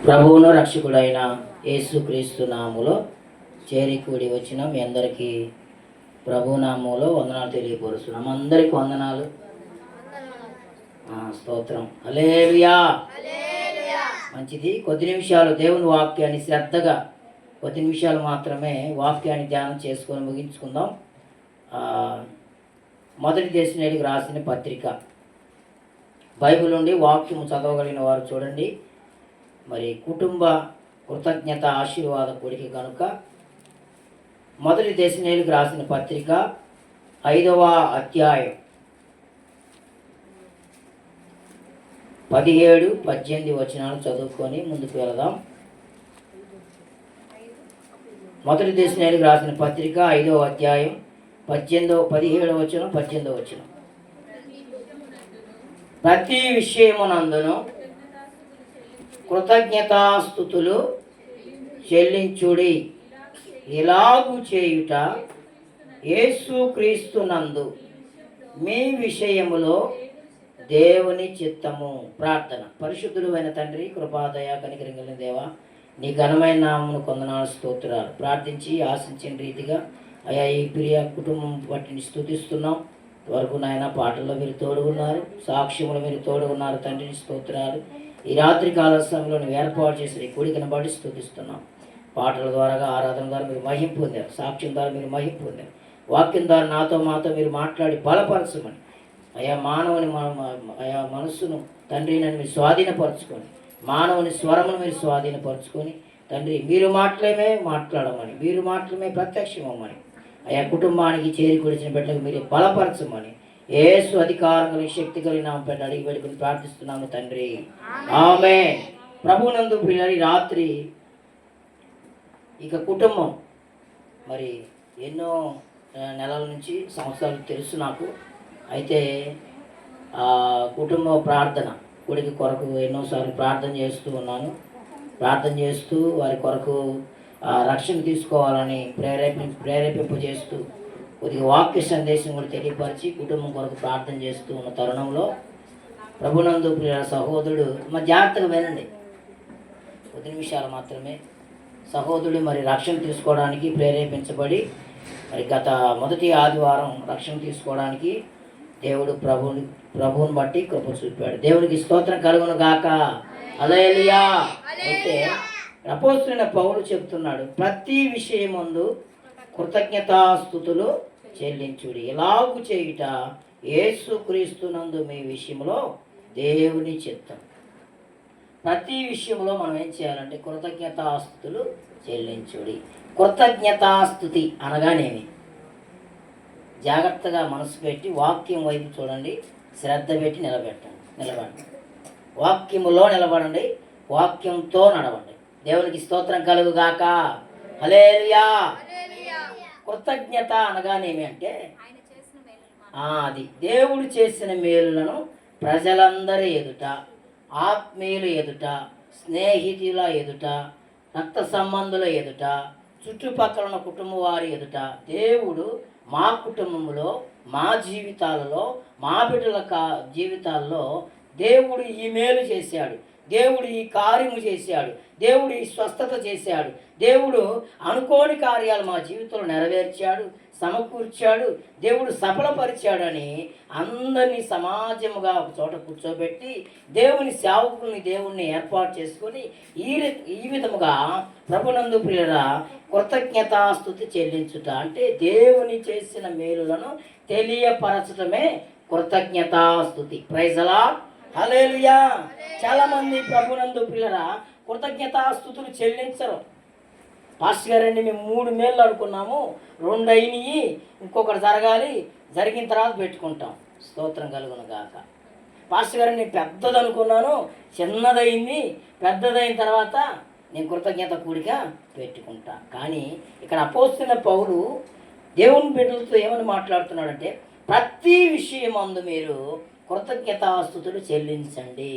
ప్రభువును రక్షకుడైన యేసుక్రీస్తు నామములో చేరికూడి వచ్చిన మీ అందరికీ ప్రభు నామములో వందనాలు తెలియపరుస్తున్నాం. అందరికి వందనాలు. స్తోత్రం. హల్లెలూయా. మంచిది. కొద్ది నిమిషాలు దేవుని వాక్యాన్ని శ్రద్ధగా కొద్ది నిమిషాలు మాత్రమే వాక్యాన్ని ధ్యానం చేసుకొని ముగించుకుందాం. మొదటి దశలోనికి రాసిన పత్రిక బైబిల్ నుండి వాక్యము చదవగలిగిన వారు చూడండి. మరి కుటుంబ కృతజ్ఞత ఆశీర్వాద కూడిక కనుక మొదటి దశలోనికి రాసిన పత్రిక 5వ అధ్యాయం 17-18 వచనాలు చదువుకొని ముందుకు వెళదాం. మొదటి దశలోనికి రాసిన పత్రిక 5వ అధ్యాయం 17వ వచనం 18వ వచనం. ప్రతి విషయమునందును కృతజ్ఞతాస్తుతులు చెల్లించుడి, ఇలాగు చేయుట యేసుక్రీస్తునందు మీ విషయములో దేవుని చిత్తము. ప్రార్థన. పరిశుద్ధుడు అయిన తండ్రి, కృపాదయ కనికరం కలిగిన దేవా, నీ ఘనమైన నామమును కొందనాలు స్తోత్రాలు. ప్రార్థించి ఆశించిన రీతిగా అయా ఈ ప్రియ కుటుంబం బట్టి స్తుతిస్తున్నాం. వరకు నాయన పాటల్లో మీరు తోడుగున్నారు, సాక్ష్యములు మీరు తోడుగున్నారు తండ్రిని స్తోత్రాలు. ఈ రాత్రి కాల సమయంలో నువ్వు ఏర్పాటు చేసిన ఈ కూడికను బట్టి స్తుతిస్తున్నాం. పాటల ద్వారా, ఆరాధన ద్వారా మీరు మహిమ పొందారు, సాక్ష్యం ద్వారా మీరు మహిమ పొందారు, వాక్యం ద్వారా మాతో మీరు మాట్లాడి బలపరచమని అయా అయా మనస్సును తండ్రి నన్ను మీరు స్వాధీనపరచుకొని, మానవుని స్వరమును మీరు స్వాధీనపరచుకొని తండ్రి మీరు మాట్లాడమని, మీరు మాటలమే ప్రత్యక్షమని అయా కుటుంబానికి చేరికొడిచిన బిడ్డలకు మీరు బలపరచమని యేసు అధికారం కలిగి శక్తి కలిగిన నామం పెట్టి అడిగి పెట్టుకుని ప్రార్థిస్తున్నాము తండ్రి. ఆమేన్. ప్రభువునందు ప్రియులారా, రాత్రి ఇక కుటుంబం మరి ఎన్నో నెలల నుంచి సంవత్సరాలు తెలుసు నాకు. అయితే కుటుంబ ప్రార్థన కొడుకు కొరకు ఎన్నోసార్లు ప్రార్థన చేస్తూ ఉన్నాను. ప్రార్థన చేస్తూ వారి కొరకు రక్షణ తీసుకోవాలని ప్రేరేపింపు చేస్తూ కొద్దిగా వాక్య సందేశం కూడా తెలియపరిచి కుటుంబం కొరకు ప్రార్థన చేస్తూ ఉన్న తరుణంలో ప్రభునందు ప్రియ సహోదరుడు జాగ్రత్తగా వినండి, కొద్ది నిమిషాలు మాత్రమే. సహోదరుడు మరి రక్షణ తీసుకోవడానికి ప్రేరేపించబడి మరి గత మొదటి ఆదివారం రక్షణ తీసుకోవడానికి దేవుడు ప్రభువుని బట్టి కృప చూపాడు. దేవునికి స్తోత్రం కలుగును గాక. హల్లెలూయా. అయితే అపోస్తలుడైన పౌలు చెప్తున్నాడు, ప్రతి విషయమందు కృతజ్ఞతాస్తుతులు చెల్లించుడి, ఇలాగు చేయుట యేసుక్రీస్తునందు మీ విషయంలో దేవుని చిత్తం. ప్రతి విషయంలో మనం ఏం చేయాలంటే కృతజ్ఞతాస్తుతులు చెల్లించుడి. కృతజ్ఞతాస్తుతి అనగానేమి? జాగ్రత్తగా మనసు పెట్టి వాక్యం వైపు చూడండి, శ్రద్ధ పెట్టి నిలబడండి. వాక్యములో నిలబడండి, వాక్యంతో నడవండి. దేవునికి స్తోత్రం కలుగుగాక. హల్లెలూయా. కృతజ్ఞత అనగానేమి అంటే అది దేవుడు చేసిన మేలులను ప్రజలందరి ఎదుట, ఆత్మీయుల ఎదుట, స్నేహితుల ఎదుట, రక్త సంబంధుల ఎదుట, చుట్టుపక్కల ఉన్న కుటుంబ వారి ఎదుట దేవుడు మా కుటుంబంలో, మా జీవితాలలో, మా బిడ్డల జీవితాల్లో దేవుడు ఈ మేలు చేశాడు, దేవుడు ఈ కార్యము చేశాడు, దేవుడు ఈ స్వస్థత చేశాడు, దేవుడు అనుకోని కార్యాలు మా జీవితంలో నెరవేర్చాడు, సమకూర్చాడు, దేవుడు సఫలపరిచాడని అందరినీ సమాజముగా ఒక చోట కూర్చోబెట్టి దేవుని సేవకుల్ని దేవుణ్ణి ఏర్పాటు చేసుకొని ఈ విధముగా ప్రభునందు ప్రియులారా కృతజ్ఞతాస్తుతి చెల్లించుట అంటే దేవుని చేసిన మేలులను తెలియపరచటమే కృతజ్ఞతాస్తుతి. Praise the Lord. హల్లెలూయా. చాలా మంది ప్రభునందు ప్రియులారా కృతజ్ఞతాస్తుతులు చెల్లించరు. పాస్టర్ గారండి మేము 3 మేళ్ళు అనుకున్నాము, 2 అయినాయి, ఇంకొకటి జరగాలి, జరిగిన తర్వాత పెట్టుకుంటాం. స్తోత్రం కలుగును గాక. పాస్టర్ గారిని నేను పెద్దది అనుకున్నాను, చిన్నదైంది, పెద్దదైన తర్వాత నేను కృతజ్ఞత కూడిక పెట్టుకుంటా. కానీ ఇక్కడ అపోస్తలుడైన పౌలు దేవుని బిడ్డలతో ఏమని మాట్లాడుతున్నాడంటే ప్రతి విషయమందు మీరు కృతజ్ఞతాస్తుతులు చెల్లించండి.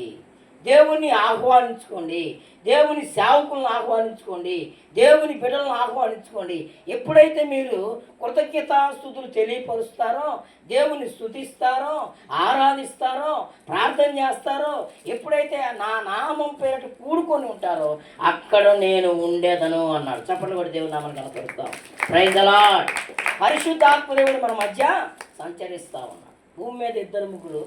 దేవుణ్ణి ఆహ్వానించుకోండి, దేవుని సేవకులను ఆహ్వానించుకోండి, దేవుని బిడ్డలను ఆహ్వానించుకోండి. ఎప్పుడైతే మీరు కృతజ్ఞతాస్తుతులు తెలియపరుస్తారో, దేవుని స్తుతిస్తారో, ఆరాధిస్తారో, ప్రార్థన చేస్తారో, ఎప్పుడైతే నా నామం పేరిట కూడుకొని ఉంటారో అక్కడ నేను ఉండేదను అన్నాడు. చప్పట్లు కూడా దేవుని నామాన్ని కనపరుస్తాం. Praise the lord. పరిశుద్ధాత్మ దేవుడు మన మధ్య సంచరిస్తూ ఉన్నాడు. భూమి మీద 2-3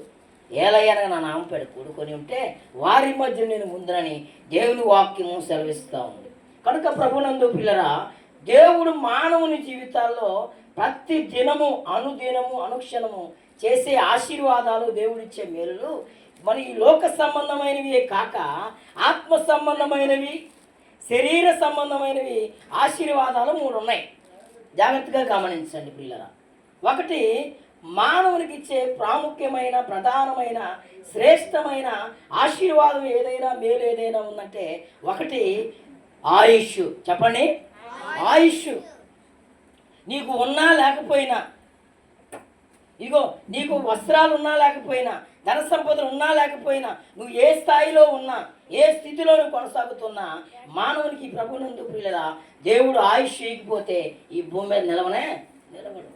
ఏలయ్యనగా నా నామం పేరు కూడుకొని ఉంటే వారి మధ్య నేను ముందునని దేవుని వాక్యము సెలవిస్తూ ఉంది. కనుక ప్రభునందు పిల్లరా, దేవుడు మానవుని జీవితాల్లో ప్రతి దినము, అనుదినము, అనుక్షణము చేసే ఆశీర్వాదాలు, దేవుడిచ్చే మేలులు మరి ఈ లోక సంబంధమైనవి కాక ఆత్మ సంబంధమైనవి, శరీర సంబంధమైనవి ఆశీర్వాదాలు 3 ఉన్నాయి. జాగ్రత్తగా గమనించండి పిల్లరా. ఒకటి, మానవునికి ఇచ్చే ప్రాముఖ్యమైన, ప్రధానమైన, శ్రేష్టమైన ఆశీర్వాదం ఏదైనా, మేలు ఏదైనా ఉందంటే ఒకటి ఆయుష్. చెప్పండి, ఆయుష్. నీకు ఉన్నా లేకపోయినా, ఇగో నీకు వస్త్రాలు ఉన్నా లేకపోయినా, ధన సంపదలు ఉన్నా లేకపోయినా, నువ్వు ఏ స్థాయిలో ఉన్నా, ఏ స్థితిలో నువ్వు కొనసాగుతున్నా, మానవునికి ప్రభునందు ప్రియులరా దేవుడు ఆయుష్ ఇవ్వకపోతే ఈ భూమి మీద నిలవడు.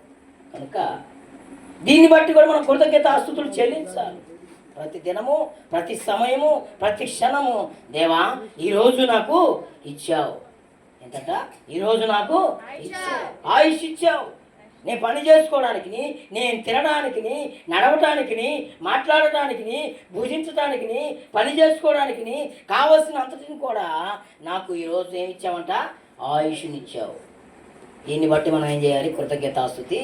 కనుక దీన్ని బట్టి కూడా మనం కృతజ్ఞతాస్తుతులు చెల్లించాలి. ప్రతి దినము, ప్రతి సమయము, ప్రతి క్షణము, దేవా ఈరోజు నాకు ఇచ్చావు. ఏంటంట? ఈరోజు నాకు ఆయుష్ ఇచ్చావు. నేను పని చేసుకోవడానికి, నేను తినడానికి, నడవటానికి, మాట్లాడటానికి, భుజించడానికి, పని చేసుకోవడానికి కావలసిన అంతటిని కూడా నాకు ఈరోజు ఏమి ఇచ్చావంట? ఆయుష్నిచ్చావు. దీన్ని బట్టి మనం ఏం చేయాలి? కృతజ్ఞతాస్తుతి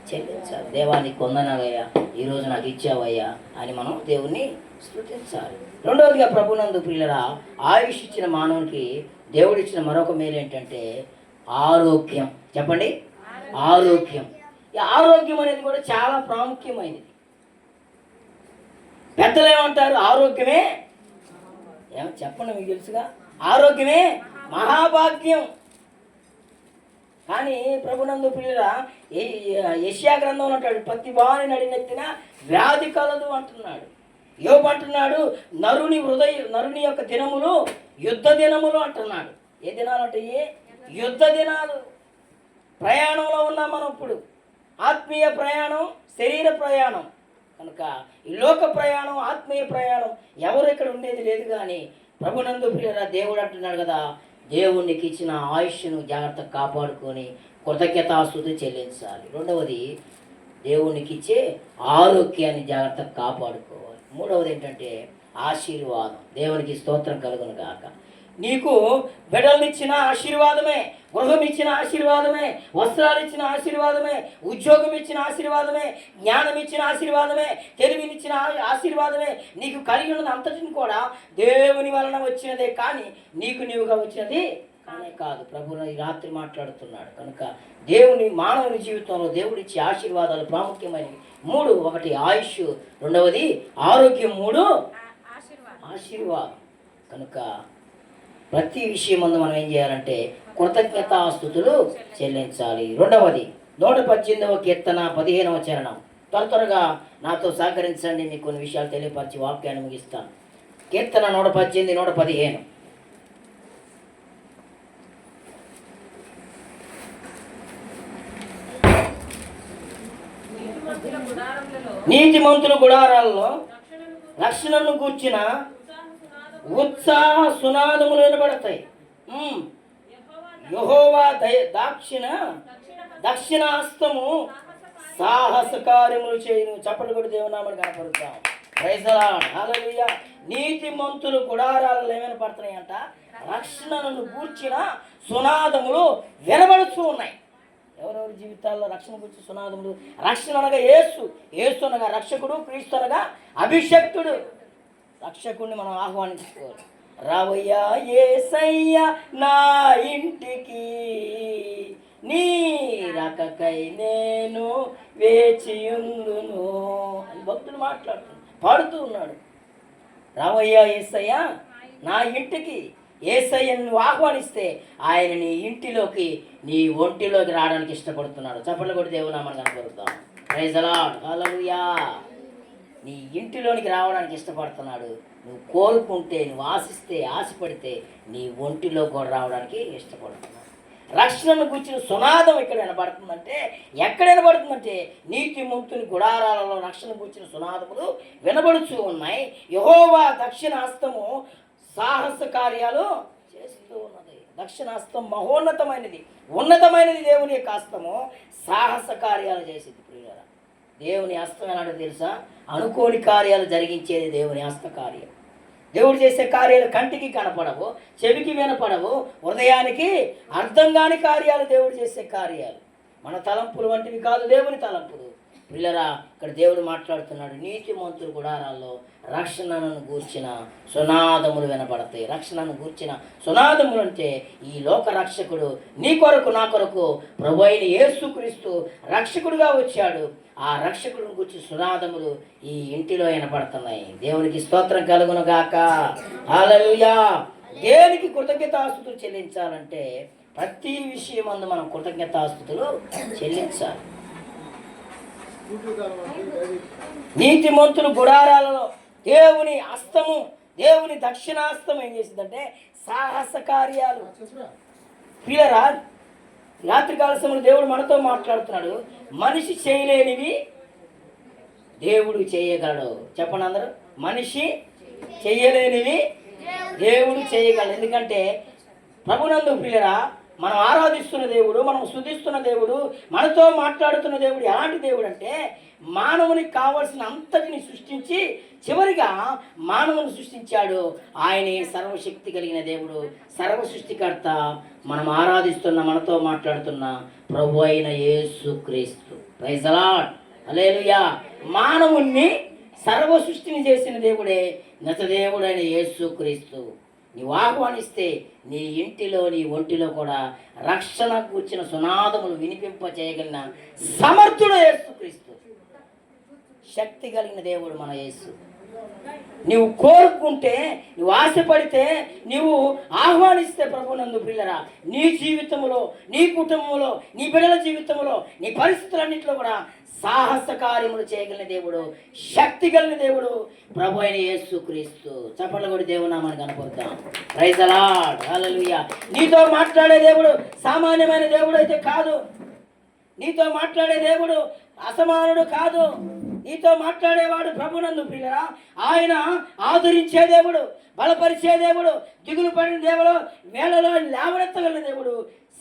చెల్లించాలి. దేవానికి వందనాలయ్యా, ఈరోజు నాకు ఇచ్చావయ్యా అని మనం దేవుణ్ణి స్తుతించాలి. రెండవదిగా ప్రభునందు ప్రియులరా, ఆయుష్ ఇచ్చిన మానవునికి దేవుడిచ్చిన మరొక మేలు ఏంటంటే ఆరోగ్యం. చెప్పండి, ఆరోగ్యం. ఈ ఆరోగ్యం అనేది కూడా చాలా ప్రాముఖ్యమైనది. పెద్దలు ఏమంటారు? ఆరోగ్యమే చెప్పండి, మీకు తెలుసుగా, ఆరోగ్యమే మహాభాగ్యం. కానీ ప్రభునందు ప్రియుల యెషయా గ్రంథంలో అంటాడు, ప్రతి వాని నడినెత్తిన వ్యాధి కలదు అంటున్నాడు. యోబు అంటున్నాడు, నరుని యొక్క దినములు యుద్ధ దినములు అంటున్నాడు. ఏ దినాలు అంటే? యుద్ధ దినాలు. ప్రయాణంలో ఉన్నాం మనం ఇప్పుడు. ఆత్మీయ ప్రయాణం, శరీర ప్రయాణం. కనుక ఈ లోక ప్రయాణం, ఆత్మీయ ప్రయాణం ఎవరు ఇక్కడ ఉండేది లేదు. కానీ ప్రభునందు ప్రియుల దేవుడు అంటున్నాడు కదా, దేవునికి ఇచ్చిన ఆయుష్ను జాగ్రత్తగా కాపాడుకొని కృతజ్ఞతాస్తుతి చెల్లించాలి. రెండవది, దేవునికి ఇచ్చే ఆరోగ్యాన్ని జాగ్రత్తగా కాపాడుకోవాలి. మూడవది ఏంటంటే ఆశీర్వాదం. దేవునికి స్తోత్రం కలుగును గాక. నీకు బిడ్డలనిచ్చిన ఆశీర్వాదమే, గృహం ఇచ్చిన ఆశీర్వాదమే, వస్త్రాలు ఇచ్చిన ఆశీర్వాదమే, ఉద్యోగం ఇచ్చిన ఆశీర్వాదమే, జ్ఞానం ఇచ్చిన ఆశీర్వాదమే, తెలివినిచ్చిన ఆశీర్వాదమే. నీకు కలిగి ఉన్నది అంతటిని కూడా దేవుని వలన వచ్చినదే కానీ నీవుగా వచ్చినది కానే కాదు. ప్రభు ఈ రాత్రి మాట్లాడుతున్నాడు. కనుక దేవుని మానవుని జీవితంలో దేవుడిచ్చే ఆశీర్వాదాలు ప్రాముఖ్యమైనవి 3. ఒకటి ఆయుష్, రెండవది ఆరోగ్యం, 3 ఆశీర్వాదం. కనుక ప్రతి విషయం ముందు మనం ఏం చేయాలంటే కృతజ్ఞతాస్తుతులు చెల్లించాలి. రెండవది 118వ కీర్తన 15వ చరణం. త్వరగా నాతో సహకరించండి, మీకు కొన్ని విషయాలు తెలియపరిచి వాక్యాన్ని ముగిస్తాను. కీర్తన 118, 115. నీతిమంతుల గుడారాల్లో రక్షణను గూర్చిన ఉత్సాహ సునాదములు వినబడతాయి. యెహోవా దక్షిణాస్తము సాహస కార్యములు చేయును. చప్పట్లు కొట్టి దేవునామని కనపరుస్తాం. ప్రైజ్ ది లార్డ్, హల్లెలూయా. నీతిమంతులు గుడారాలలో ఏమైనా పడుతున్నాయంట? రక్షణను గూర్చిన సునాదములు వినబడుతూ ఉన్నాయి. ఎవరెవరి జీవితాల్లో రక్షణ గురించి సునాదములు? రక్షణ అనగా యేసు అనగా రక్షకుడు, క్రీస్తు అనగా అభిషక్తుడు. రక్షకుడిని మనం ఆహ్వానించుకోవాలి. రావయ్యా యేసయ్యా నా ఇంటికి, నీ రకకై నేను వేచియుందును అని భక్తులు పాడుతూ ఉన్నాడు. రావయ్యా యేసయ్యా నా ఇంటికి. యేసయ్యను నువ్వు ఆహ్వానిస్తే ఆయన నీ ఇంటిలోకి, నీ ఒంటిలోకి రావడానికి ఇష్టపడుతున్నాడు. చప్పట్లు కొట్టి దేవునామని కనపరుద్దాం. ప్రైజ్ ది లార్డ్, హల్లెలూయా. నీ ఇంటిలోనికి రావడానికి ఇష్టపడుతున్నాడు. నువ్వు కోరుకుంటే, నువ్వు ఆశిస్తే, ఆశపడితే నీ ఒంటిలో కూడా రావడానికి ఇష్టపడుతున్నావు. రక్షణను గురించిన సునాదం ఎక్కడ వినబడుతుందంటే, ఎక్కడ వినబడుతుందంటే నీతిమంతుని గుడారాలలో రక్షణ గురించిన సునాదములు వినబడుతూ ఉన్నాయి. యెహోవా దక్షిణ హస్తము సాహస కార్యాలు చేస్తూ ఉన్నది. దక్షిణ హస్తం మహోన్నతమైనది, ఉన్నతమైనది. దేవుని యొక్క హస్తము సాహస కార్యాలు చేసేది. ప్రియులారా, దేవుని హస్తం ఎలాంటిది తెలుసా? అనుకోని కార్యాలు జరిగించేది దేవుని హస్త కార్యం. దేవుడు చేసే కార్యాలు కంటికి కనపడవు, చెవికి వినపడవు, హృదయానికి అర్థం కాని కార్యాలు దేవుడు చేసే కార్యాలు. మన తలంపులు వంటివి కాదు దేవుని తలంపులు. పిల్లరా, ఇక్కడ దేవుడు మాట్లాడుతున్నాడు. నీతిమంతుల గుడారాల్లో రక్షణను గూర్చిన సునాదములు వినపడతాయి. రక్షణను గూర్చిన సునాదములు అంటే ఈ లోక రక్షకుడు నీ కొరకు, నా కొరకు ప్రభు అయిన యేసుక్రీస్తు రక్షకుడుగా వచ్చాడు. ఆ రక్షకుడిని గురించి సునాదములు ఈ ఇంటిలో వినపడుతున్నాయి. దేవునికి స్తోత్రం కలుగును గాక. హల్లెలూయా. దేనికి కృతజ్ఞతాస్తుతులు చెల్లించాలంటే ప్రతి విషయం అందు మనం కృతజ్ఞతాస్తుతులు చెల్లించాలి. నీతిమంతులు గుడారాలలో దేవుని హస్తము, దేవుని దక్షిణాస్తం ఏం చేసిందంటే సాహస కార్యాలు. ప్రియరా, రాత్రికాల సమయంలో దేవుడు మనతో మాట్లాడుతున్నాడు. మనిషి చేయలేనివి దేవుడు చేయగలడు. చెప్పండి అందరూ. మనిషి చేయలేనివి దేవుడు చేయగలడు. ఎందుకంటే ప్రభునందు ప్రియరా, మనం ఆరాధిస్తున్న దేవుడు, మనం స్తుతిస్తున్న దేవుడు, మనతో మాట్లాడుతున్న దేవుడు ఎలాంటి దేవుడు అంటే మానవునికి కావలసిన అంతటిని సృష్టించి చివరిగా మానవుని సృష్టించాడు. ఆయనే సర్వశక్తి కలిగిన దేవుడు, సర్వ సృష్టికర్త. మనం ఆరాధిస్తున్న, మనతో మాట్లాడుతున్న ప్రభు అయిన యేసుక్రీస్తు. Praise the Lord. హల్లెలూయా. మానవుణ్ణి సర్వ సృష్టిని చేసిన దేవుడే నతదేవుడైన యేసుక్రీస్తు. నీవు ఆహ్వానిస్తే నీ ఇంటిలో, నీ ఒంటిలో కూడా రక్షణ కూర్చిన సునాదములు వినిపింప చేయగలిగిన సమర్థుడు యేసుక్రీస్తు. శక్తి కలిగిన దేవుడు మన యేసు. నీవు కోరుకుంటే, నువ్వు ఆశపడితే, నీవు ఆహ్వానిస్తే ప్రభునందు ప్రియులరా, నీ జీవితంలో, నీ కుటుంబంలో, నీ బిడ్డల జీవితంలో, నీ పరిస్థితులన్నింటిలో కూడా సాహస కార్యములు చేయగలిగిన దేవుడు, శక్తి కలిగిన దేవుడు ప్రభు అయిన యేసుక్రీస్తు. చప్పట్లు కొట్టి దేవుని నామాన్ని కనపడతాం. Praise the Lord. హల్లెలూయా. నీతో మాట్లాడే దేవుడు సామాన్యమైన దేవుడు అయితే కాదు. నీతో మాట్లాడే దేవుడు అసమానుడు కాదు. నీతో మాట్లాడేవాడు ప్రభునందు ప్రియులరా, ఆయన ఆదరించే దేవుడు, బలపరిచే దేవుడు, దిగులు పడిన దేవుడు, వేళలో లేవనెత్తగలిగిన దేవుడు,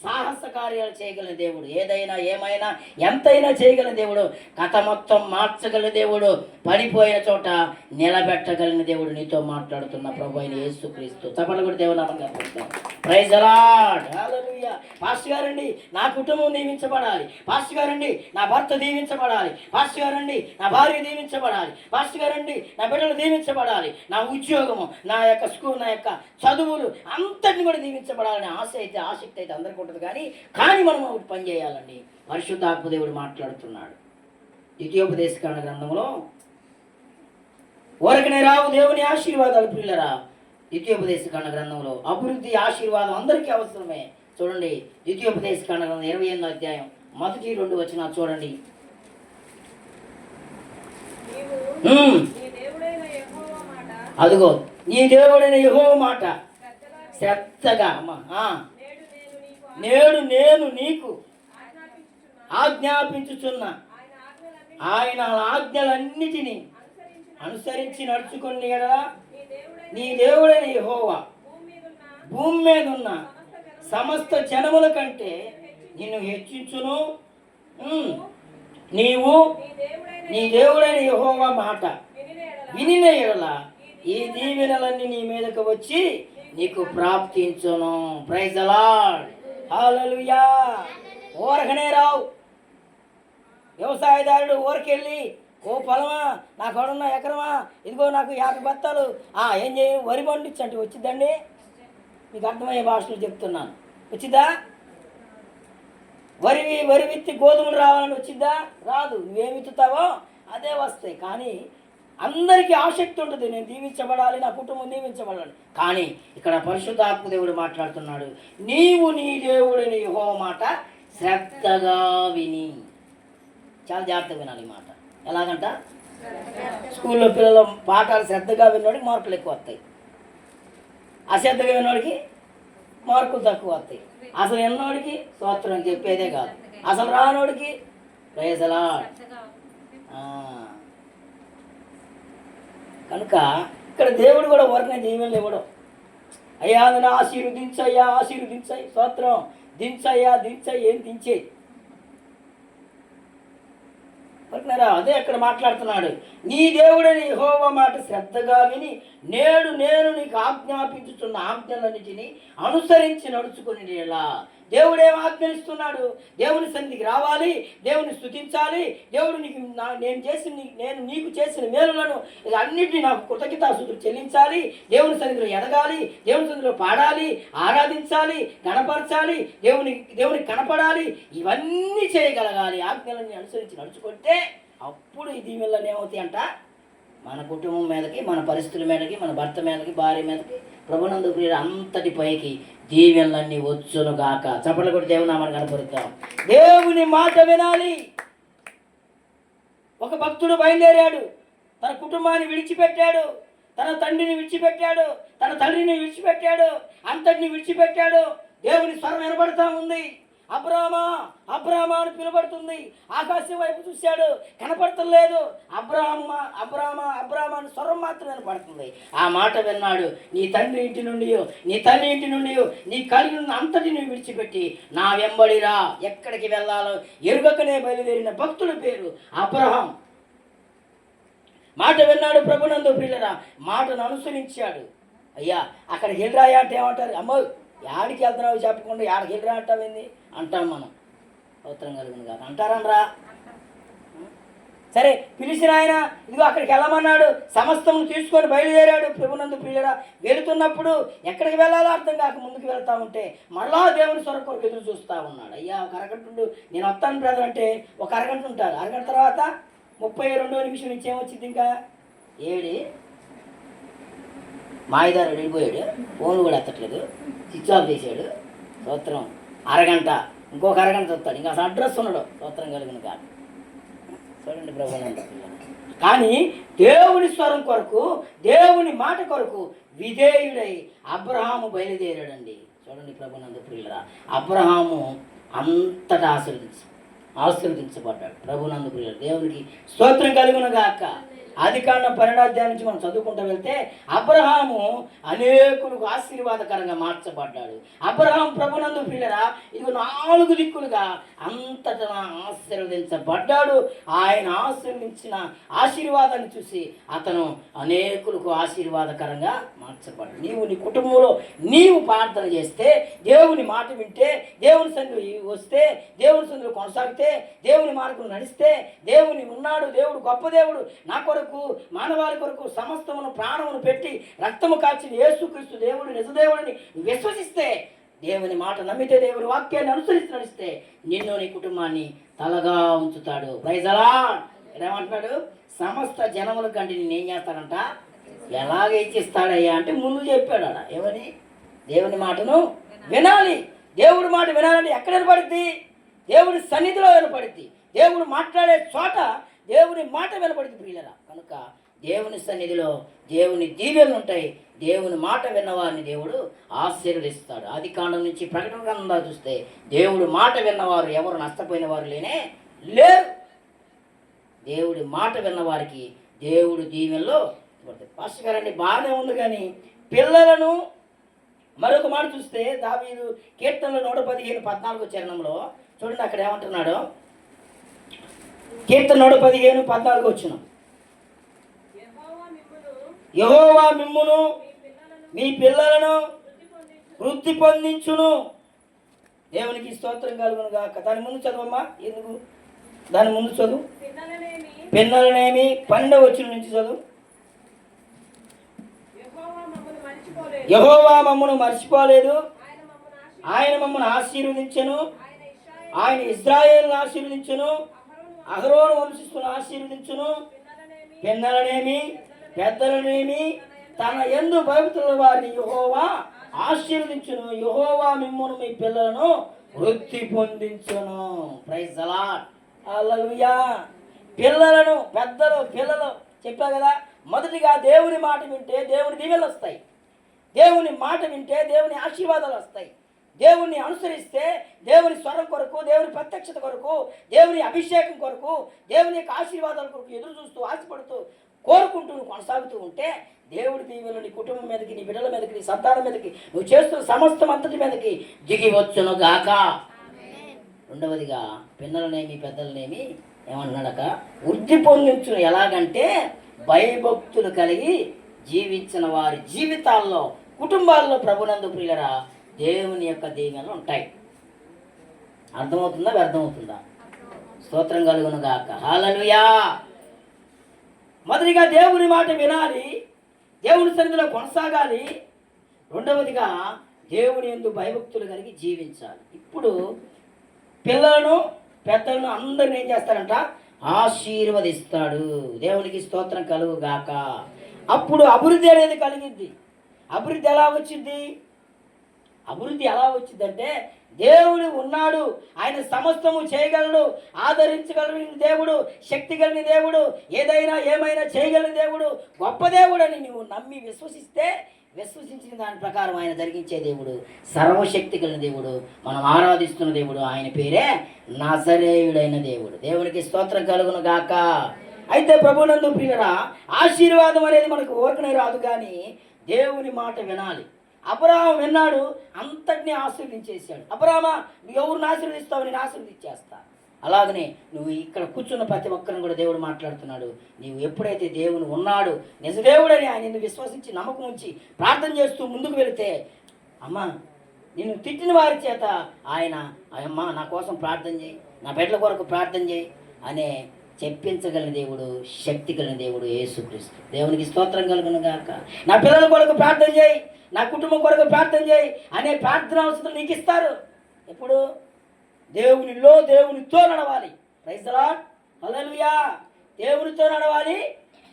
సాహస కార్యాలు చేయగలిగిన దేవుడు, ఏదైనా ఏమైనా ఎంతైనా చేయగలిగిన దేవుడు, కథ మొత్తం మార్చగలిగిన దేవుడు, పడిపోయిన చోట నిలబెట్టగలిగిన దేవుడు నీతో మాట్లాడుతున్న ప్రభు అయిన యేసుక్రీస్తు. చప్పట్లు కొట్టి దేవుని నామమున కనపడతాం. Praise the Lord. Hallelujah. Pastor గారండి, నా కుటుంబం దీవించబడాలి. పాస్టర్ గారండి, నా భర్త దీవించబడాలి. పాస్టర్ గారండి, నా భార్య దీవించబడాలి. పాస్టర్ గారండి, నా బిడ్డలు దీవించబడాలి. నా ఉద్యోగము, నా యొక్క స్కూల్, నా యొక్క చదువులు అంతటిని కూడా దీవించబడాలని ఆశ అయితే, ఆసక్తి అయితే అందరికీ ఉంటుంది. కానీ మనం ఒకటి పని చేయాలండి. పరిశుద్ధాత్మ దేవుడు మాట్లాడుతున్నాడు. ద్వితీయోపదేశకాండ గ్రంథంలో ఊరకనే రావు దేవుని ఆశీర్వాదాలు ప్రియులరా. ద్వితీయోపదేశకాండ గ్రంథంలో అభివృద్ధి, ఆశీర్వాదం అందరికీ అవసరమే. చూడండి, ద్వితీయోపదేశకాండ గ్రంథం 28వ అధ్యాయం 1-2 వచనాలు చూడండి. అదిగో నీ దేవుడైన యెహోవా మాట శ్రద్ధగా, నేడు నేను నీకు ఆజ్ఞాపించుచున్న ఆయన ఆజ్ఞలన్నిటినీ అనుసరించి నడుచుకుని ఎడల నీ దేవుడైన యెహోవా భూమి మీద ఉన్న సమస్త జనముల కంటే నిన్ను హెచ్చించును. నీవు నీ దేవుడైన యెహోవా మాట వినిన ఎడల ఈ దీవెనలన్నీ నీ మీదకు వచ్చి నీకు ప్రాప్తించును. Praise the Lord. హల్లెలూయా. ఊరకనే రావు వ్యవసాయదారుడు. ఊరికెళ్ళి, ఓ పొలమా, నాకు ఎవడున్నా ఎకరమా, ఇదిగో నాకు 50 బత్తాలు, ఏం చేయ, వరి పండించండి. వచ్చిద్దండి? మీకు అర్థమయ్యే భాషలో చెప్తున్నాను. వచ్చిద్దా? వరి విత్తి గోధుమలు రావాలని వచ్చిద్దా? రాదు. నువ్వేమి విత్తుతావో అదే వస్తాయి. కానీ అందరికీ ఆసక్తి ఉంటుంది, నేను దీవించబడాలి, నా కుటుంబం దీవించబడాలి. కానీ ఇక్కడ పరిశుద్ధాత్మ దేవుడు మాట్లాడుతున్నాడు. నీవు నీ దేవుడిని యెహోవా మాట శ్రద్ధగా విని, చాలా జాగ్రత్తగా వినాలి ఈ మాట. ఎలాగంట? స్కూల్లో పిల్లలు పాఠాలు శ్రద్ధగా విన్నోడికి మార్కులు ఎక్కువ వస్తాయి, అశ్రద్ధగా విన్నోడికి మార్కులు తక్కువ వస్తాయి. అసలు విన్నోడికి స్తోత్రం చెప్పేదే కాదు, అసలు రానోడికి ప్రైజలా. కనుక ఇక్కడ దేవుడు కూడా వర్ణ దీవెనలు ఇవ్వడం. అయ్యా నన్ను ఆశీర్వదించయ్యా, ఆశీర్వదించాయి, స్తోత్రం, దించయ్యా దించయ్య, ఏం దించే వర్ణరా. అదే అక్కడ మాట్లాడుతున్నాడు. నీ దేవుడని యెహోవా మాట శ్రద్ధగా విని నేడు నేను నీకు ఆజ్ఞాపించుతున్న ఆజ్ఞలన్నిటిని అనుసరించి నడుచుకుని ఎలా. దేవుడు ఏం ఆజ్ఞాపిస్తున్నాడు? దేవుని సన్నిధికి రావాలి, దేవుని స్తుతించాలి, దేవుడు నీకు నేను నీకు చేసిన మేలులను అన్నిటినీ నాకు కృతజ్ఞతాస్తుతులు చెల్లించాలి, దేవుని సన్నిధిలో ఎదగాలి, దేవుని సన్నిధిలో పాడాలి, ఆరాధించాలి, గణపరచాలి, దేవునికి కనపడాలి, ఇవన్నీ చేయగలగాలి. ఆజ్ఞలన్నీ అనుసరించి నడుచుకుంటే అప్పుడు ఈ దీవెనలు ఏమవుతాయి అంట? మన కుటుంబం మీదకి, మన పరిస్థితుల మీదకి, మన భర్త మీదకి, భార్య మీదకి, ప్రభునందు ప్రియుడు అంతటి పైకి దీవెనలన్నీ వచ్చును గాక. చప్పట్లు కూడా దేవుని నామాన్ని కనపరుద్దాం. దేవుని మాట వినాలి. ఒక భక్తుడు బయలుదేరాడు, తన కుటుంబాన్ని విడిచిపెట్టాడు, తన తండ్రిని విడిచిపెట్టాడు, తన తల్లిని విడిచిపెట్టాడు, అంతటిని విడిచిపెట్టాడు. దేవుని స్వరం వినబడతా ఉంది. అబ్రామా అబ్రామా అని పిలువబడుతుంది. ఆకాశం వైపు చూశాడు, కనపడతలేదు. అబ్రామా అబ్రామా అబ్రామా అని స్వరం మాత్రం వినపడుతుంది. ఆ మాట విన్నాడు. నీ తండ్రి ఇంటి నుండి, నీ తల్లి ఇంటి నుండి, నీ కలిగి ఉన్న అంతటిని విడిచిపెట్టి నా వెంబడిరా. ఎక్కడికి వెళ్ళాలో ఎరుగకనే బయలుదేరిన భక్తుల పేరు అబ్రహాం. మాట విన్నాడు, ప్రభునందు ప్రియులరా, మాటను అనుసరించాడు. అయ్యా అక్కడికి వెళ్ళరాయా అంటే ఏమంటారు? అమ్మో యాడికి వెళ్తున్నావు చెప్పకుండా యాడికి వెళ్ళరా అంటావేంది అంటాం మనం. అవసరం కలిగింది కాదు అంటారనరా. సరే పిలిచిన ఆయన ఇదిగో అక్కడికి వెళ్ళమన్నాడు, సమస్తం తీసుకొని బయలుదేరాడు. ప్రభునందు ప్రియులరా, వెళుతున్నప్పుడు ఎక్కడికి వెళ్ళాలో అర్థం కాక ముందుకు వెళ్తా ఉంటే మరలా దేవుని స్వరం కొరకు ఎదురు చూస్తూ ఉన్నాడు. అయ్యా ఒక అరగంట ఉండు, నేను వస్తాను బ్రదర్ అంటే ఒక అరగంట ఉంటారు. అరగంట తర్వాత 32వ నిమిషం నుంచి ఏమొచ్చింది? ఇంకా ఏడి మాయిదారు వెళ్ళిపోయాడు, ఫోన్లు కూడా ఎత్తట్లేదు, స్విచ్ ఆఫ్ చేశాడు. స్తోత్రం. అరగంట, ఇంకొక అరగంట వస్తాడు, ఇంకా అసలు అడ్రస్ ఉన్నాడు. స్తోత్రం కలిగిన కాదు. చూడండి ప్రభునందు. కానీ దేవుని స్వరం కొరకు, దేవుని మాట కొరకు విధేయుడై అబ్రహాము బయలుదేరాడండి. చూడండి ప్రభునందు ప్రియులరా, అబ్రహాము అంతటా ఆశీర్వదించబడ్డాడు. ప్రభునందు ప్రియులు, దేవునికి స్తోత్రం కలుగును గాక. ఆదికాండం 12వ అధ్యాయం నుంచి మనం చదువుకుంటూ వెళ్తే అబ్రహాము అనేకులకు ఆశీర్వాదకరంగా మార్చబడ్డాడు. అబ్రహాం ప్రభునందు ప్రియులరా, ఇది 4 దిక్కులుగా అంతటా ఆశీర్వదించబడ్డాడు. ఆయన ఆశీర్వదించిన ఆశీర్వాదాన్ని చూసి అతను అనేకులకు ఆశీర్వాదకరంగా మార్చబడ్డాడు. నీవు నీ కుటుంబంలో నీవు ప్రార్థన చేస్తే, దేవుని మాట వింటే, దేవుని సన్నిధిలో వస్తే, దేవుని సన్నిధిలో కొనసాగితే, దేవుని మార్గం నడిస్తే, దేవుని ఉన్నాడు, దేవుడు గొప్ప దేవుడు, నా కొరకు మానవాళి కొరకు సమస్తమును ప్రాణమును పెట్టి రక్తము కాల్చిన యేసుక్రీస్తు దేవుడు నిజదేవుడిని విశ్వసిస్తే, దేవుని మాట నమ్మితే, దేవుని వాక్యాన్ని అనుసరించి నడిస్తే నిన్ను నీ కుటుంబాన్ని తలగా ఉంచుతాడు. Praise the Lord. ఏమంటున్నాడు? సమస్త జనముల కంటే నేను ఏం చేస్తాడంట? ఎలాగ ఇచ్చిస్తాడయ్యా అంటే ముందు చెప్పాడు ఆడ. ఏమని? దేవుని మాటను వినాలి. దేవుడి మాట వినాలంటే ఎక్కడ వినపడుద్ది? దేవుడి సన్నిధిలో వినపడుద్ది. దేవుడు మాట్లాడే చోట దేవుని మాట వినపడుద్ది ప్రియులరా. కనుక దేవుని సన్నిధిలో దేవుని దీవెనలు ఉంటాయి. దేవుని మాట విన్నవారిని దేవుడు ఆశీర్వదిస్తాడు. ఆదికాండం నుంచి ప్రకటన గ్రంథంలో చూస్తే దేవుడు మాట విన్నవారు ఎవరు నష్టపోయిన వారు లేరు. దేవుడి మాట విన్నవారికి దేవుడు దీవెనలో పాస్టర్ గారండి బాగానే ఉంది. కానీ పిల్లలను మరొక మాట చూస్తే దావీదు కీర్తనలు 115:14 చరణంలో చూడండి, అక్కడ ఏమంటున్నాడు? కీర్తన 115:14 వచ్చిన యెహోవా మిమ్మును మీ పిల్లలను వృద్ధి పొందించును. దేవునికి స్తోత్రం కలుగును గాక. దాని ముందు చదువమ్మా. ఎందుకు దాని ముందు చదువు? పిన్నలనేమి 12వ వచనం నుంచి చదువు. యెహోవా మమ్మను మర్చిపోలేదు, ఆయన మమ్మను ఆశీర్వదించెను, ఆయన ఇశ్రాయేలును ఆశీర్వదించెను, అహరోను వంశస్థులను ఆశీర్వదించును. పిన్నలనేమి పెద్దలనేమి తన యందు భయభక్తుల వారిని యెహోవా ఆశీర్వదించును. యెహోవా మిమ్మును మీ పిల్లలను వృద్ధి పొందించును. Praise the Lord. హల్లెలూయా. పిల్లలను, పెద్దలు, పిల్లలు చెప్పా కదా. మొదటిగా దేవుని మాట వింటే దేవుని దీవెనలు వస్తాయి. దేవుని మాట వింటే దేవుని ఆశీర్వాదాలు వస్తాయి. దేవుణ్ణి అనుసరిస్తే దేవుని స్వరం కొరకు, దేవుని ప్రత్యక్షత కొరకు, దేవుని అభిషేకం కొరకు, దేవుని యొక్క ఆశీర్వాదాల కొరకు ఎదురు చూస్తూ, ఆశపడుతూ, కోరుకుంటూ కొనసాగుతూ ఉంటే దేవుడి దీవెనలు నీ కుటుంబం మీదకి, నీ బిడ్డల మీదకి, నీ సంతానం మీదకి, నువ్వు చేస్తున్న సమస్తం అంతటి మీదకి దిగి వచ్చును గాక. రెండవదిగా పిల్లలనేమి పెద్దలనేమి ఏమన్నాడక వృద్ధి పొందించును. ఎలాగంటే భయభక్తులు కలిగి జీవించిన వారి జీవితాల్లో, కుటుంబాల్లో ప్రభునందు ప్రియులరా దేవుని యొక్క దీవెనలు ఉంటాయి. అర్థమవుతుందా? వ్యర్థమవుతుందా? స్తోత్రం కలుగును గాక. హల్లెలూయా. మొదటిగా దేవుని మాట వినాలి, దేవుని సన్నిధిలో కొనసాగాలి. రెండవదిగా దేవుని యందు భయభక్తులు కలిగి జీవించాలి. ఇప్పుడు పిల్లలను, పెద్దలను అందరిని ఏం చేస్తాడంట? ఆశీర్వదిస్తాడు. దేవునికి స్తోత్రం కలుగు గాక. అప్పుడు అభివృద్ధి అనేది కలిగిద్ది. అభివృద్ధి ఎలా వచ్చింది? అభివృద్ధి ఎలా వచ్చిందంటే దేవుడు ఉన్నాడు, ఆయన సమస్తము చేయగలడు, ఆదరించగలిగిన దేవుడు, శక్తి కలిగిన దేవుడు, ఏదైనా ఏమైనా చేయగలిగిన దేవుడు, గొప్ప దేవుడు అని నువ్వు నమ్మి విశ్వసిస్తే, విశ్వసించిన దాని ప్రకారం ఆయన జరిగించే దేవుడు, సర్వశక్తి కలిగిన దేవుడు, మనం ఆరాధిస్తున్న దేవుడు. ఆయన పేరే నజరేయుడైన దేవుడు. దేవునికి స్తోత్రం కలుగును గాక. అయితే ప్రభునందు ప్రియులరా ఆశీర్వాదం అనేది మనకు ఊరకనే రాదు, కానీ దేవుని మాట వినాలి. అబ్రహాము విన్నాడు, అంతటినీ ఆశీర్వదించేశాడు. అబ్రహామా, నువ్వు ఎవరిని ఆశీర్వదిస్తావు? నేను ఆశీర్వదించేస్తా. అలాగనే నువ్వు ఇక్కడ కూర్చున్న ప్రతి ఒక్కరిని కూడా దేవుడు మాట్లాడుతున్నాడు. నీవు ఎప్పుడైతే దేవుని ఉన్నాడు, నిజదేవుడని ఆయన విశ్వసించి నమ్మకం ఉంచి ప్రార్థన చేస్తూ ముందుకు వెళితే, అమ్మా నిన్ను తిట్టిన వారి చేత ఆయన, అమ్మా నా కోసం ప్రార్థన చేయి, నా బిడ్డల కొరకు ప్రార్థన చేయి అనే చెప్పించగలిగిన దేవుడు, శక్తి కలిగిన దేవుడు యేసుక్రీస్తు. దేవునికి స్తోత్రం కలుగును గాక. నా పిల్లల కొరకు ప్రార్థన చేయి, నా కుటుంబం కొరకు ప్రార్థన చేయి అనే ప్రార్థన అవసరం నీకు ఇస్తారు. ఎప్పుడు? దేవునిలో, దేవునితో నడవాలి. Praise the Lord. హల్లెలూయా. దేవునితో నడవాలి,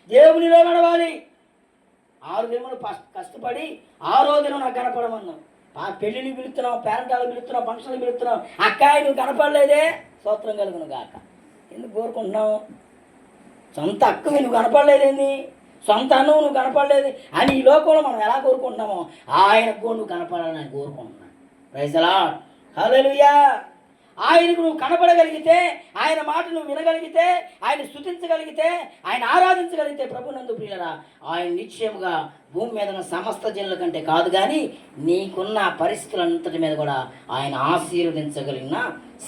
దేవునిలో నడవాలి. 6 దినములు కష్టపడి 6వ దినం నాకు కనపడమన్నాం. పెళ్ళిని పిలుస్తున్నాం, పేరెంటాలు పిలుస్తున్నాం, ఫంక్షన్లు పిలుస్తున్నాం. అక్కాయి నువ్వు కనపడలేదే, స్తోత్రం కలుగును గాక. ఎందుకు కోరుకుంటున్నావు? సొంత అక్కవి నువ్వు కనపడలేదేంది, సొంత అన్నం నువ్వు కనపడలేదు అని ఈ లోకంలో మనం ఎలా కోరుకుంటున్నామో ఆయనకు నువ్వు కనపడాలని కోరుకుంటున్నాను. Praise the Lord. హల్లెలూయా. ఆయనకు నువ్వు కనపడగలిగితే, ఆయన మాట నువ్వు వినగలిగితే, ఆయన స్తుతించగలిగితే, ఆయన ఆరాధించగలిగితే ప్రభునందు ప్రియులరా ఆయన నిశ్చయముగా భూమి మీద ఉన్న సమస్త జనుల కంటే కాదు, కానీ నీకున్న పరిస్థితులంతటి మీద కూడా ఆయన ఆశీర్వదించగలిగిన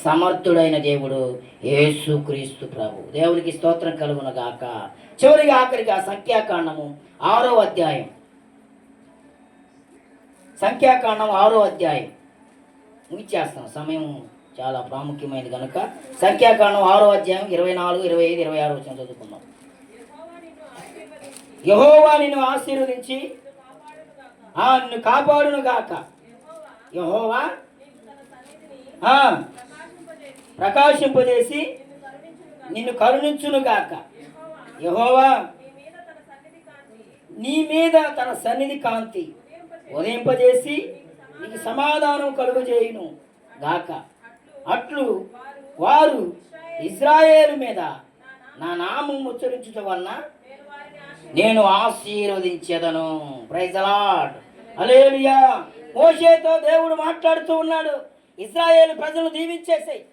సమర్థుడైన దేవుడు యేసుక్రీస్తు ప్రభు. దేవునికి స్తోత్రం కలుగును గాక. చివరిగా ఆఖరిగా సంఖ్యాకాండము 6వ అధ్యాయం. సంఖ్యాకాండం 6వ అధ్యాయం ముగిచేస్తాం, సమయం చాలా ప్రాముఖ్యమైనది కనుక. సంఖ్యాకాండం 6వ అధ్యాయం 24, 25, 26 వచ్చిన చదువుకుందాం. యెహోవా నిన్ను ఆశీర్వదించి నిన్ను కాపాడును గాక. యెహోవా ప్రకాశింపజేసి నిన్ను కరుణించును గాక. యెహోవా నీ మీద తన సన్నిధి కాంతి ఉదయింపజేసి నీకు సమాధానం కలుగజేయును గాక. అట్లు వారు ఇశ్రాయేలు మీద నా నామం ఉచ్చరించడం వలన నేను ఆశీర్వదించెదను. Praise the Lord. హల్లెలూయా. మోషేతో దేవుడు మాట్లాడుతూ ఉన్నాడు, ఇశ్రాయేలు ప్రజలను దీవించేసాయి,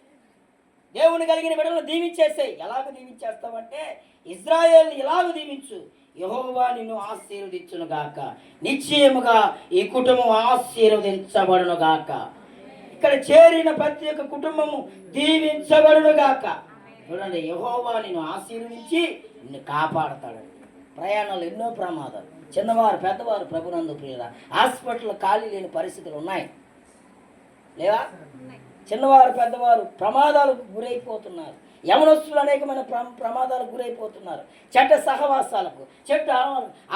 దేవుని కలిగిన బిడ్డలను దీవించేసాయి. ఎలాగ దీవించేస్తావంటే ఇశ్రాయేలు ఇలాగ దీవించు, యెహోవా నిన్ను ఆశీర్వదించును గాక, నిశ్చయముగా ఈ కుటుంబం ఆశీర్వదించబడును గాక. ఇక్కడ చేరిన ప్రతి ఒక్క కుటుంబము దీవించబడును గాక. చూడండి, యెహోవా నిన్ను ఆశీర్వదించి నిన్ను కాపాడతాడు. ప్రయాణాలు ఎన్నో ప్రమాదాలు, చిన్నవారు పెద్దవారు ప్రభునందు ప్రియుల హాస్పిటల్ ఖాళీ లేని పరిస్థితులు ఉన్నాయి లేవా? చిన్నవారు పెద్దవారు ప్రమాదాలకు గురైపోతున్నారు. యవనస్తులు అనేకమైన ప్రమాదాలకు గురైపోతున్నారు. చెడ్డ సహవాసాలకు, చెడ్డ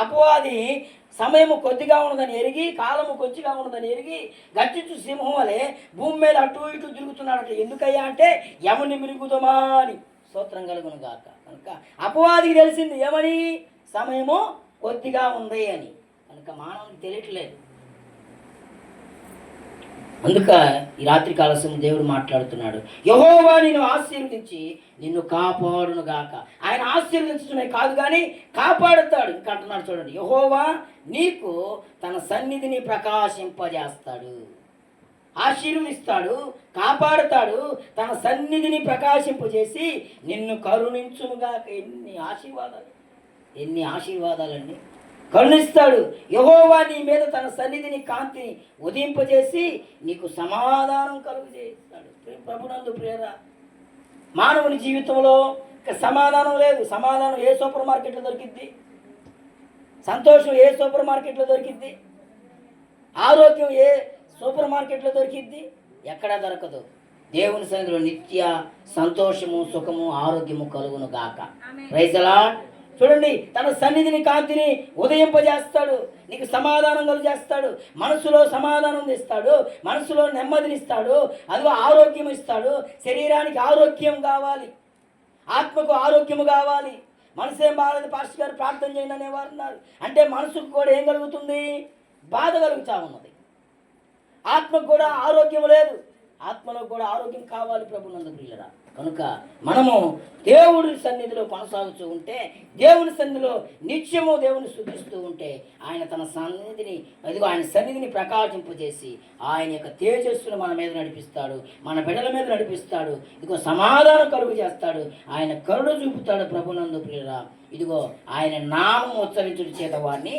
అపవాది సమయము కొద్దిగా ఉన్నదని ఎరిగి, కాలము కొద్దిగా ఉన్నదని ఎరిగి గర్జించు సింహం వలె భూమి మీద అటు ఇటు తిరుగుతున్నాడట. ఎందుకయ్యా అంటే యముని మిరుగుదమా అని. స్తోత్రం కలుగును గాక. కనుక అపవాదికి తెలిసింది ఏమని, సమయము కొద్దిగా ఉంది అని. కనుక మానవునికి తెలియట్లేదు. అందుక ఈ రాత్రి కాలసం దేవుడు మాట్లాడుతున్నాడు, యెహోవా నిన్ను ఆశీర్వదించి నిన్ను కాపాడును గాక. ఆయన ఆశీర్వదించడమే కాదు కానీ కాపాడుతాడు. ఇంకా అంటున్నాడు చూడండి, యెహోవా నీకు తన సన్నిధిని ప్రకాశింపజేస్తాడు. ఆశీర్వదిస్తాడు, కాపాడుతాడు, తన సన్నిధిని ప్రకాశింపజేసి నిన్ను కరుణించునుగాక. ఎన్ని ఆశీర్వాదాలండి. కరుణిస్తాడు. యెహోవా నీ మీద తన సన్నిధిని కాంతిని ఉదయింపజేసి నీకు సమాధానం కలుగజేస్తాడు. ప్రభునందు ప్రియరా, మానవుని జీవితంలో సమాధానం లేదు. సమాధానం ఏ సూపర్ మార్కెట్లో దొరికిద్ది? సంతోషం ఏ సూపర్ మార్కెట్లో దొరికిద్ది? ఆరోగ్యం ఏ సూపర్ మార్కెట్లో దొరికిద్ది? ఎక్కడా దొరకదు. దేవుని సన్నిధిలో నిత్య సంతోషము, సుఖము, ఆరోగ్యము కలుగును గాక. Praise the Lord. చూడండి, తన సన్నిధిని కాంతిని ఉదయింపజేస్తాడు, నీకు సమాధానం కలుగజేస్తాడు, మనసులో సమాధానం ఇస్తాడు, మనసులో నెమ్మదినిస్తాడు, అదిగో ఆరోగ్యం ఇస్తాడు. శరీరానికి ఆరోగ్యం కావాలి, ఆత్మకు ఆరోగ్యము కావాలి. మనసు ఏం బాగాలేదు పాస్టర్ గారు ప్రార్థన చేయండి అనేవారు ఉన్నారు. అంటే మనసుకు కూడా ఏం కలుగుతుంది? బాధ కలుగుతూ ఉన్నది. ఆత్మకు కూడా ఆరోగ్యం లేదు. ఆత్మలో కూడా ఆరోగ్యం కావాలి ప్రభునందు ప్రియులరా. కనుక మనము దేవుడి సన్నిధిలో కొనసాగుతూ ఉంటే, దేవుని సన్నిధిలో నిత్యము దేవుని స్తుతిస్తూ ఉంటే, ఆయన తన సన్నిధిని ఆయన సన్నిధిని ప్రకాశింపజేసి ఆయన యొక్క తేజస్సును మన మీద నడిపిస్తాడు, మన బిడ్డల మీద నడిపిస్తాడు. ఇదిగో సమాధానం కలుగు చేస్తాడు, ఆయన కరుణ చూపుతాడు ప్రభునందు ప్రియులరా. ఇదిగో ఆయన నామం ఉచ్చరించుడి చేత వారిని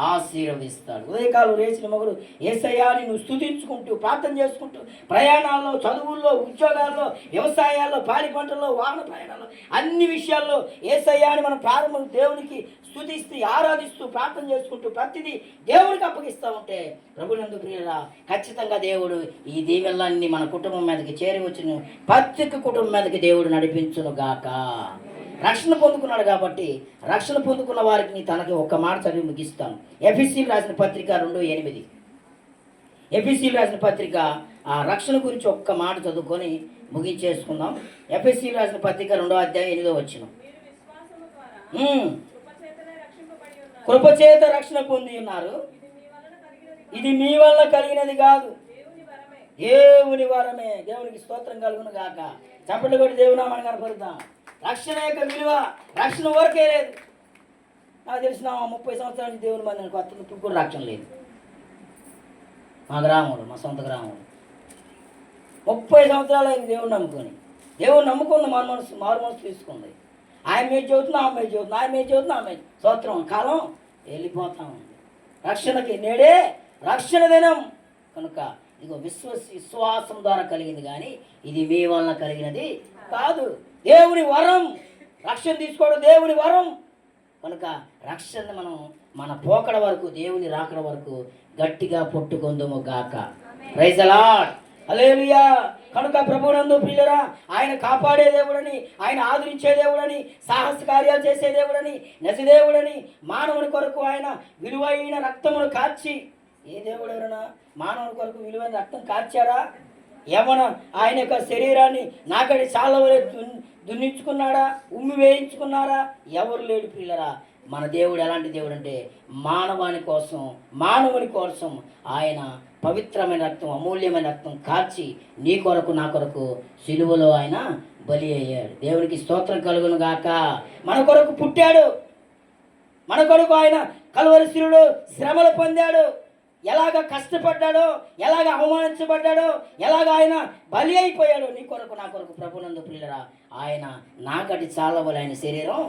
ఆశీర్వదిస్తాడు. ఉదయకాలం లేచిన మొగలు యేసయ్యాని నువ్వు స్తుతించుకుంటూ ప్రార్థన చేసుకుంటూ ప్రయాణాల్లో, చదువుల్లో, ఉద్యోగాల్లో, వ్యవసాయాల్లో, పాడి పంటల్లో, వాహన ప్రయాణాల్లో, అన్ని విషయాల్లో యేసయ్యాని మనం ప్రారంభం దేవునికి స్తుతిస్తూ ఆరాధిస్తూ ప్రార్థన చేసుకుంటూ ప్రతిదీ దేవుడికి అప్పగిస్తూ ఉంటే ప్రభునందు ప్రియురా, ఖచ్చితంగా దేవుడు ఈ దీవెనలన్నీ మన కుటుంబం మీదకి చేరి వచ్చిన ప్రతి కుటుంబం మీదకి దేవుడు నడిపించును గాక. రక్షణ పొందుకున్నాడు కాబట్టి రక్షణ పొందుకున్న వారికి తనకి ఒక్క మాట చదివి ముగిస్తాను. ఎఫెసీయులకు రాసిన పత్రిక 2:8. ఎఫెసీయులకు రాసిన పత్రిక ఆ రక్షణ గురించి ఒక్క మాట చదువుకొని ముగించేసుకుందాం. ఎఫెసీయులకు రాసిన పత్రిక 2:8 కృపచేత రక్షణ పొంది ఉన్నారు, ఇది మీ వల్ల కలిగినది కాదు, దేవుని వరమే. దేవునికి స్తోత్రం కలుగును గాక. చప్పట్లు కొట్టి దేవునామాన్ని కనపరుద్దాం. రక్షణ యొక్క విలువ రక్షణ వరకే లేదు. నాకు తెలిసిన 30 సంవత్సరాల నుంచి దేవుని మందిని కొత్త ఇప్పుడు కూడా రక్షణ లేదు. మా గ్రామంలో, మా సొంత గ్రామంలో 30 సంవత్సరాలు అయింది దేవుని నమ్ముకొని. దేవుని నమ్ముకుంది మారు మనసు తీసుకుంది. ఆయన మీద చదువుతున్నా, ఆమె మీద చదువుతున్నా, ఆయన మీద చదువుతున్నా, ఆమె స్తోత్రం. కాలం వెళ్ళిపోతా ఉంది. రక్షణకి నేడే రక్షణ దినం కనుక ఇదిగో విశ్వాసం ద్వారా కలిగింది కానీ ఇది మీ వలన కలిగినది కాదు. దేవుని వరం. రక్షణ తీసుకోవడం దేవుని వరం కనుక రక్షణ మనం మన పోకడ వరకు, దేవుని రాకడ వరకు గట్టిగా పట్టుకొందుము గాక. Praise the Lord. హల్లెలూయా. కనుక ప్రభువునందు ప్రియులరా, ఆయన కాపాడే దేవుడని, ఆయన ఆదరించే దేవుడని, సాహస కార్యాలు చేసే దేవుడని, నిజదేవుడని, మానవుని కొరకు ఆయన విలువైన రక్తమును కార్చి, ఏ దేవుడు ఎవరైనా మానవుని కొరకు విలువైన రక్తం కార్చారా? ఏమన్నా ఆయన యొక్క శరీరాన్ని నాకడి చాలా దున్నించుకున్నాడా? ఉమ్మి వేయించుకున్నారా? ఎవరు లేడు ప్రియులరా. మన దేవుడు ఎలాంటి దేవుడు అంటే మానవుని కోసం ఆయన పవిత్రమైన రక్తం, అమూల్యమైన రక్తం కార్చి నీ కొరకు నా కొరకు సిలువలో ఆయన బలి అయ్యాడు. దేవునికి స్తోత్రం కలుగును గాక. మన కొరకు పుట్టాడు, మన కొరకు ఆయన కలువరి శిలువలో శ్రమలు పొందాడు. ఎలాగ కష్టపడ్డాడో, ఎలాగ అవమానించబడ్డాడో, ఎలాగ ఆయన బలి అయిపోయాడో నీ కొరకు నా కొరకు ప్రభునందు ప్రియులరా. ఆయన నాకటి చాలవలే ఆయన శరీరం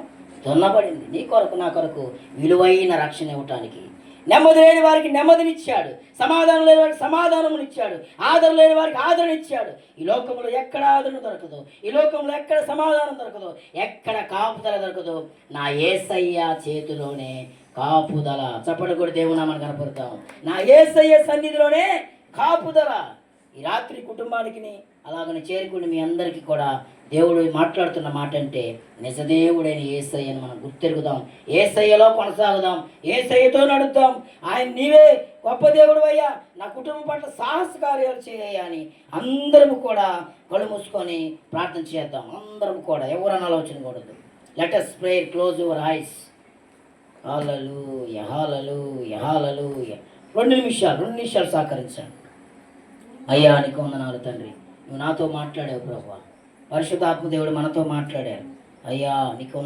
దున్నబడింది నీ కొరకు నా కొరకు విలువైన రక్షణ ఇవ్వటానికి. నెమ్మది లేని వారికి నెమ్మదినిచ్చాడు, సమాధానం లేని వారికి సమాధానమునిచ్చాడు, ఆదరణ లేని వారికి ఆదరణ ఇచ్చాడు. ఈ లోకంలో ఎక్కడ ఆదరణ దొరకదు, ఈ లోకంలో ఎక్కడ సమాధానం దొరకదు, ఎక్కడ కాపుదల దొరకదు. నా యేసయ్య చేతిలోనే కాపుదల. చప్పటి కూడా దేవునామని కనపడతాం. నా యేసయ్య సన్నిధిలోనే కాపుదల. ఈ రాత్రి కుటుంబానికి అలాగని చేరుకుని మీ అందరికీ కూడా దేవుడు మాట్లాడుతున్న మాట అంటే నిజదేవుడైన యేసయ్యను మనం గుర్తెరుగుదాం, యేసయ్యలో కొనసాగుదాం, యేసయ్యతో నడుద్దాం. ఆయన నీవే గొప్ప దేవుడు అయ్యా, నా కుటుంబం పట్ల సాహస కార్యాలు చేయ అని అందరము కూడా కళ్ళు మూసుకొని ప్రార్థన చేద్దాం. అందరం కూడా ఎవరన్నా ఆలోచించకూడదు. Let us pray, close your eyes. Hallelujah, hallelujah, hallelujah. 2 నిమిషాలు సహకరించండి. అయ్యా నీకు వందనాలు తండ్రి, నువ్వు నాతో మాట్లాడావు ప్రభువా. పరిశుద్ధాత్మ దేవుడు మనతో మాట్లాడారు. అయ్యా నీకు